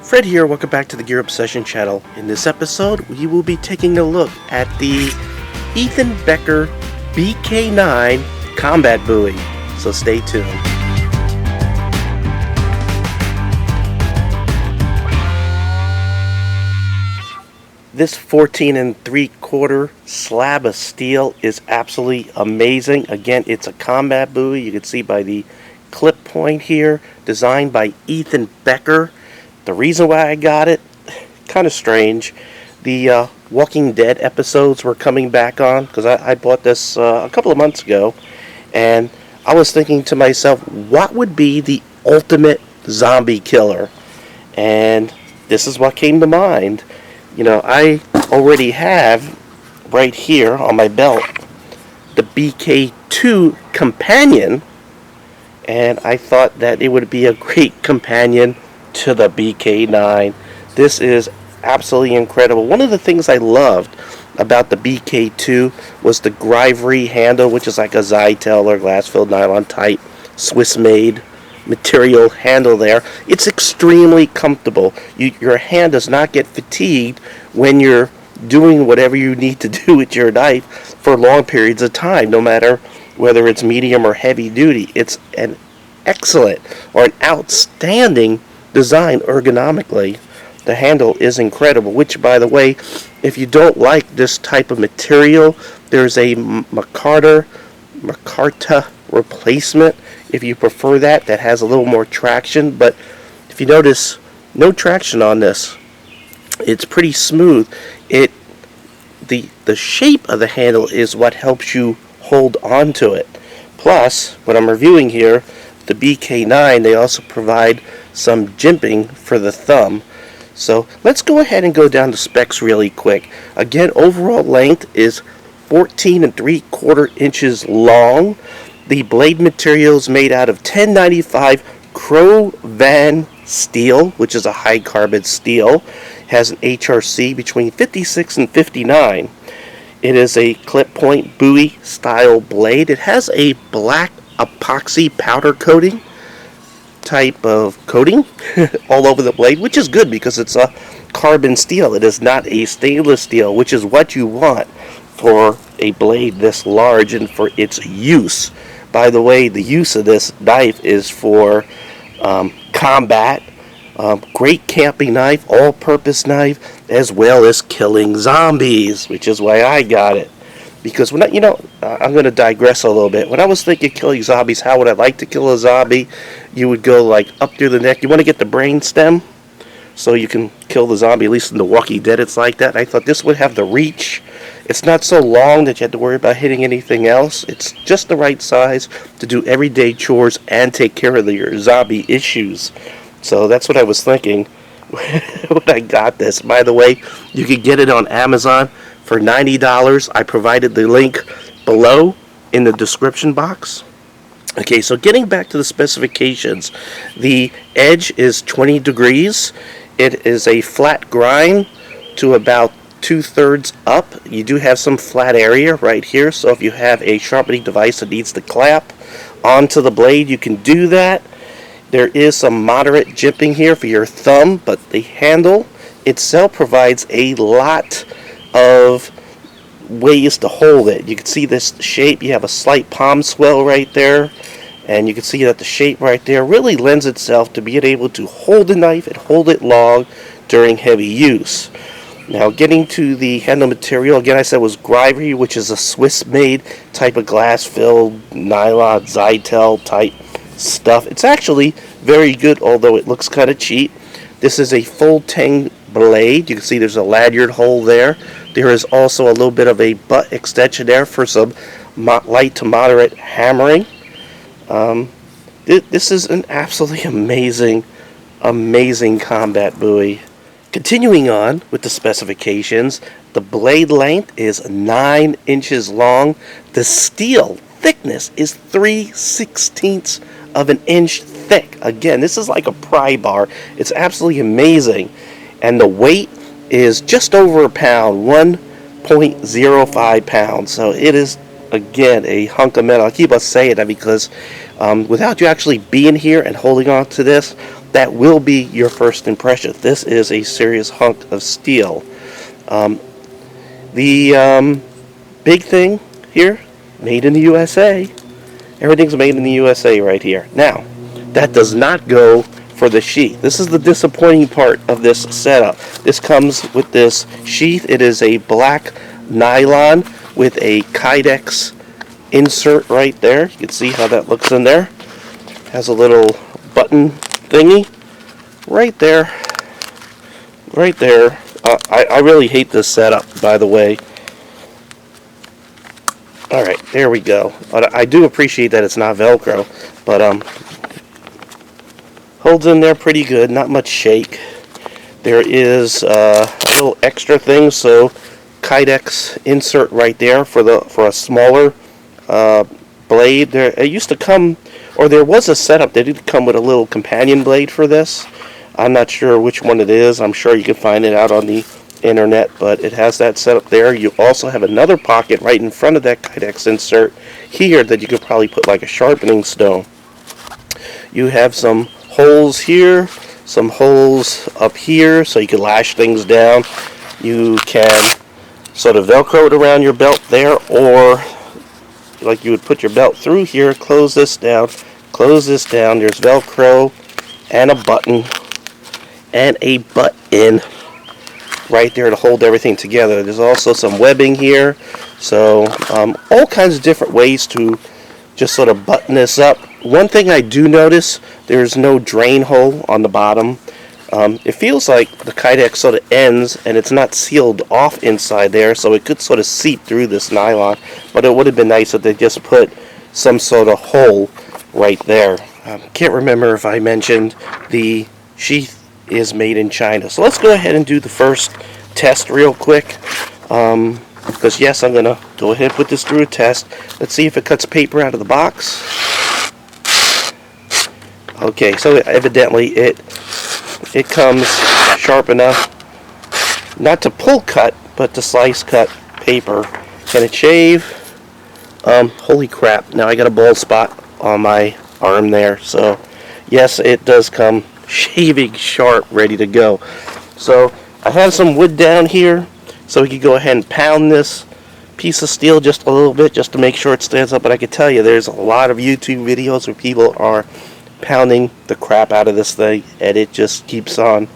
Fred here, welcome back to the Gear Obsession channel. In this episode, we will be taking a look at the Ethan Becker BK-9 Combat Bowie, so stay tuned. This 14 3/4 slab of steel is absolutely amazing. Again, it's a Combat Bowie. You can see by the clip point here, designed by Ethan Becker. The reason why I got it, kind of strange. The Walking Dead episodes were coming back on, because I bought this a couple of months ago, and I was thinking to myself, what would be the ultimate zombie killer? And this is what came to mind. You know, I already have right here on my belt the BK-2 companion, and I thought that it would be a great companion to the BK-9. This is absolutely incredible. One of the things I loved about the BK-2 was the Grivory handle, which is like a Zytel or glass-filled nylon type Swiss-made material handle there. It's extremely comfortable. Your hand does not get fatigued when you're doing whatever you need to do with your knife for long periods of time, no matter whether it's medium or heavy duty. It's an excellent or an outstanding design ergonomically. The handle is incredible, which, by the way, if you don't like this type of material, there's a Micarta replacement if you prefer that has a little more traction. But if you notice, no traction on this. It's pretty smooth. The shape of the handle is what helps you hold on to it. Plus, what I'm reviewing here, the BK-9, they also provide some jimping for the thumb. So let's go ahead and go down the specs really quick. Again, overall length is 14 3/4 inches long. The blade material is made out of 1095 Cro-Van steel, which is a high carbon steel. It has an HRC between 56 and 59. It is a clip point Bowie style blade. It has a black epoxy powder coating type of coating all over the blade, which is good because it's a carbon steel. It is not a stainless steel, which is what you want for a blade this large and for its use. By the way, the use of this knife is for combat, great camping knife, all-purpose knife, as well as killing zombies, which is why I got it. Because when I'm going to digress a little bit. When I was thinking killing zombies, how would I like to kill a zombie? You would go like up through the neck. You want to get the brain stem so you can kill the zombie. At least in The Walking Dead, it's like that. And I thought this would have the reach. It's not so long that you have to worry about hitting anything else. It's just the right size to do everyday chores and take care of your zombie issues. So that's what I was thinking when I got this. By the way, you can get it on Amazon for $90. I provided the link below in the description box. Okay, so getting back to the specifications, the edge is 20 degrees. It is a flat grind to about 2/3 up. You do have some flat area right here, so if you have a sharpening device that needs to clamp onto the blade, you can do that. There is some moderate jimping here for your thumb, but the handle itself provides a lot of ways to hold it. You can see this shape. You have a slight palm swell right there, and you can see that the shape right there really lends itself to being able to hold the knife and hold it long during heavy use. Now, getting to the handle material, again, I said was Grivory, which is a Swiss-made type of glass-filled nylon Zytel type stuff. It's actually very good, although it looks kind of cheap. This is a full Tang blade. You can see there's a lanyard hole there. There is also a little bit of a butt extension there for some light to moderate hammering. This is an absolutely amazing Combat Bowie. Continuing on with the specifications, the blade length is 9 inches long. The steel thickness is 3/16 of an inch thick. Again, this is like a pry bar. It's absolutely amazing. And the weight is just over a pound, 1.05 pounds. So it is, again, a hunk of metal. I keep on saying that because without you actually being here and holding on to this, that will be your first impression. This is a serious hunk of steel. The big thing here, made in the USA. Everything's made in the USA right here. Now, that does not go for the sheath. This is the disappointing part of this setup. This comes with this sheath. It is a black nylon with a Kydex insert right there. You can see how that looks in there. Has a little button thingy right there. Right there. I really hate this setup, by the way. Alright, there we go. I do appreciate that it's not Velcro, but holds in there pretty good, not much shake. There is a little extra thing, so Kydex insert right there for a smaller blade. It used to come, or there was a setup that did come with a little companion blade for this. I'm not sure which one it is. I'm sure you can find it out on the internet, but it has that set up there. You also have another pocket right in front of that Kydex insert here that you could probably put like a sharpening stone. You have some holes here, some holes up here, so you can lash things down. You can sort of Velcro it around your belt there, or like you would put your belt through here, close this down, there's Velcro and a button right there to hold everything together. There's also some webbing here, so all kinds of different ways to just sort of button this up. One thing I do notice, there's no drain hole on the bottom. It feels like the Kydex sort of ends and it's not sealed off inside there, so it could sort of seep through this nylon, but it would have been nice if they just put some sort of hole right there. Can't remember if I mentioned the sheath is made in China. So let's go ahead and do the first test real quick. Because yes, I'm going to go ahead and put this through a test. Let's see if it cuts paper out of the box. Okay, so evidently it comes sharp enough not to pull cut, but to slice cut paper. Can it shave? Holy crap, now I got a bald spot on my arm there. So yes, it does come shaving sharp, ready to go. So I have some wood down here, so we could go ahead and pound this piece of steel just a little bit, just to make sure it stands up. But I can tell you, there's a lot of YouTube videos where people are pounding the crap out of this thing, and it just keeps on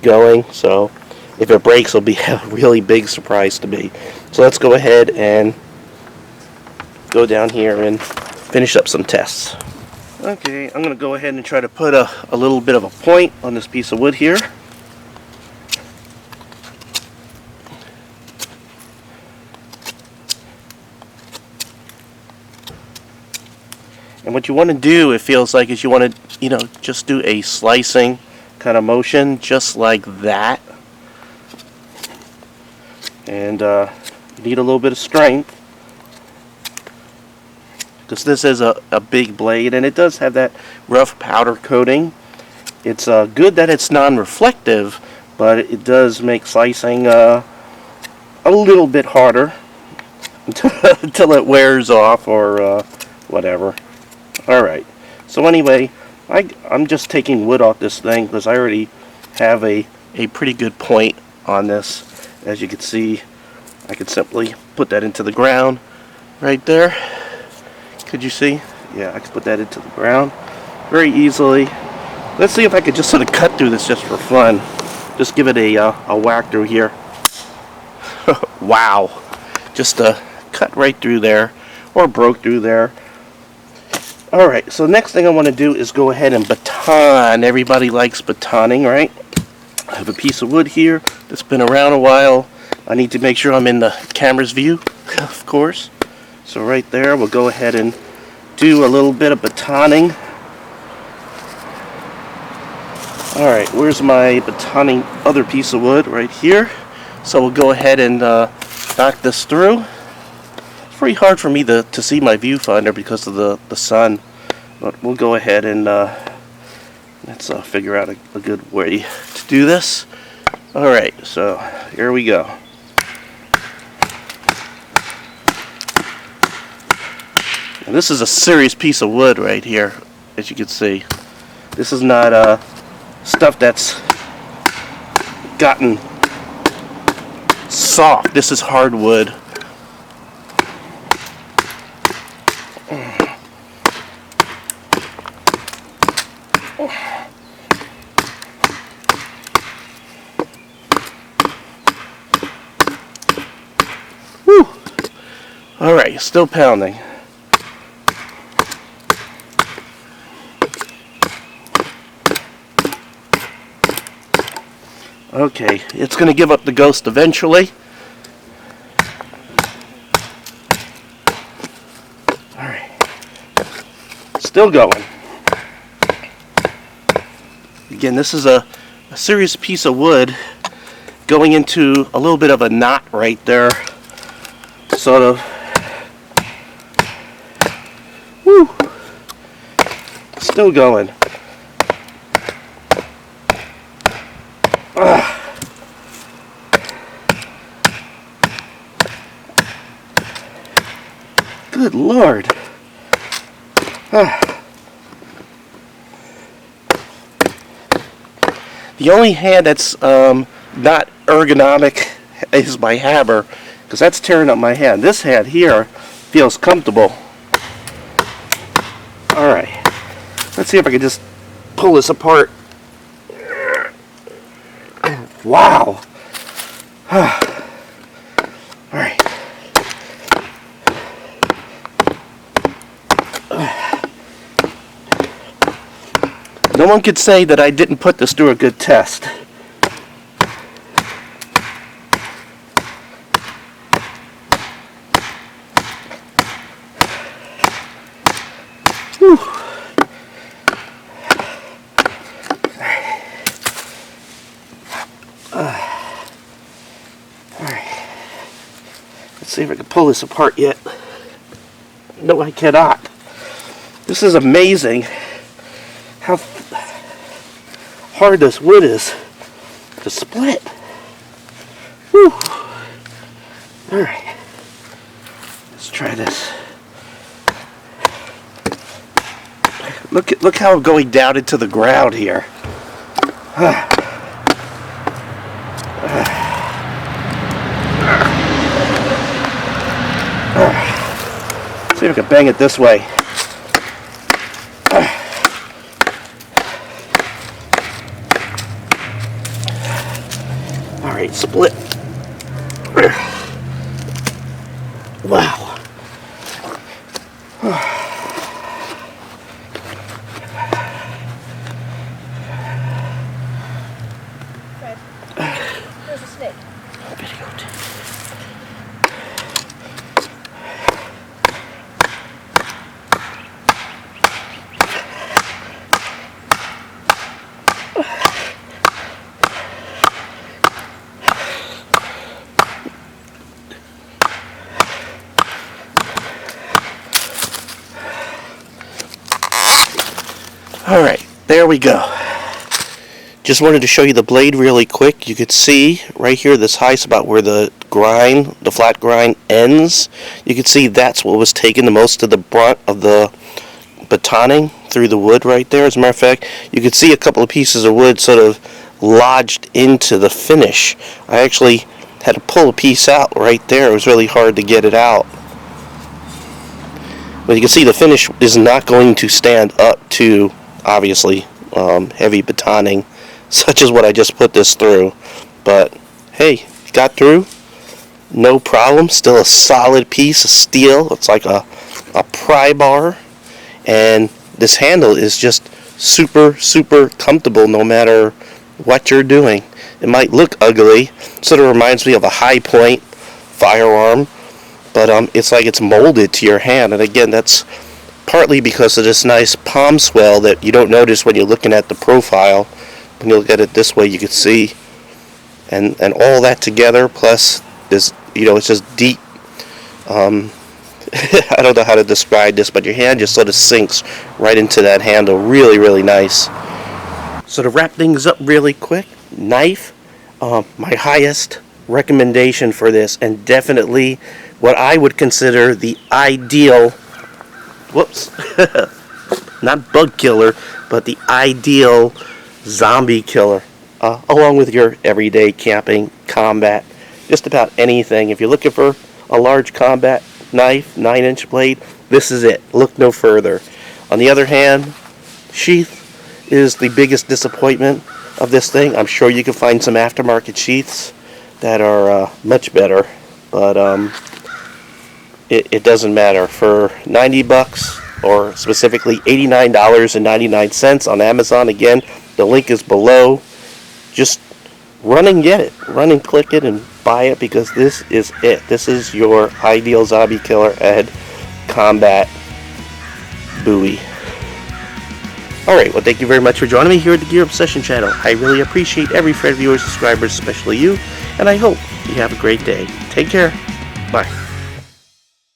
going. So if it breaks, it'll be a really big surprise to me. So let's go ahead and go down here and finish up some tests. Okay, I'm going to go ahead and try to put a little bit of a point on this piece of wood here. And what you want to do, it feels like, is you want to, just do a slicing kind of motion, just like that. And you need a little bit of strength, because this is a big blade, and it does have that rough powder coating. It's good that it's non-reflective, but it does make slicing a little bit harder until it wears off or whatever. Alright, so anyway, I'm just taking wood off this thing because I already have a pretty good point on this. As you can see, I could simply put that into the ground right there. Could you see? Yeah, I could put that into the ground very easily. Let's see if I could just sort of cut through this just for fun. Just give it a whack through here. Wow. Just cut right through there, or broke through there. Alright, so next thing I want to do is go ahead and baton. Everybody likes batoning, right? I have a piece of wood here that's been around a while. I need to make sure I'm in the camera's view, of course. So right there, we'll go ahead and do a little bit of batoning. Alright, where's my batoning other piece of wood? Right here. So we'll go ahead and knock this through. It's pretty hard for me to see my viewfinder because of the sun. But we'll go ahead and let's figure out a good way to do this. Alright, so here we go. And this is a serious piece of wood right here, as you can see. This is not stuff that's gotten soft. This is hardwood. Whew. All right, still pounding. Okay, it's going to give up the ghost eventually. Alright. Still going. Again, this is a serious piece of wood going into a little bit of a knot right there. Sort of. Woo! Still going. Good Lord. The only hand that's not ergonomic is my hammer, because that's tearing up my hand. This hand here feels comfortable. Alright. Let's see if I can just pull this apart. Wow. Alright. No one could say that I didn't put this through a good test. Whew. Let's see if I can pull this apart yet. No, I cannot. This is amazing how hard this wood is to split. Whew. Alright. Let's try this. Look how I'm going down into the ground here. See if I can bang it this way. Alright, split. Wow. Fred, there's a snake. Alright, there we go. Just wanted to show you the blade really quick. You could see right here this high spot where the grind, the flat grind ends. You could see that's what was taking the most of the brunt of the batoning through the wood right there. As a matter of fact, you could see a couple of pieces of wood sort of lodged into the finish. I actually had to pull a piece out right there. It was really hard to get it out. But you can see the finish is not going to stand up to, obviously, heavy batoning, such as what I just put this through. But hey, got through, no problem. Still a solid piece of steel. It's like a pry bar, and this handle is just super comfortable no matter what you're doing. It might look ugly, sort of reminds me of a high point firearm, but it's like it's molded to your hand. And again, that's partly because of this nice palm swell that you don't notice when you're looking at the profile. When you look at it this way, you can see, and all that together, plus this, it's just deep. I don't know how to describe this, but your hand just sort of sinks right into that handle. Really nice. So to wrap things up really quick, knife, my highest recommendation for this, and definitely what I would consider the ideal, not bug killer, but the ideal zombie killer, along with your everyday camping, combat, just about anything. If you're looking for a large combat knife, 9-inch blade, this is it. Look no further. On the other hand, sheath is the biggest disappointment of this thing. I'm sure you can find some aftermarket sheaths that are much better, but it doesn't matter. For 90 bucks, or specifically $89.99 on Amazon, again, the link is below. Just run and get it. Run and click it and buy it, because this is it. This is your ideal zombie killer and Combat Bowie. Alright, well, thank you very much for joining me here at the Gear Obsession channel. I really appreciate every friend, viewer, subscriber, especially you, and I hope you have a great day. Take care. Bye.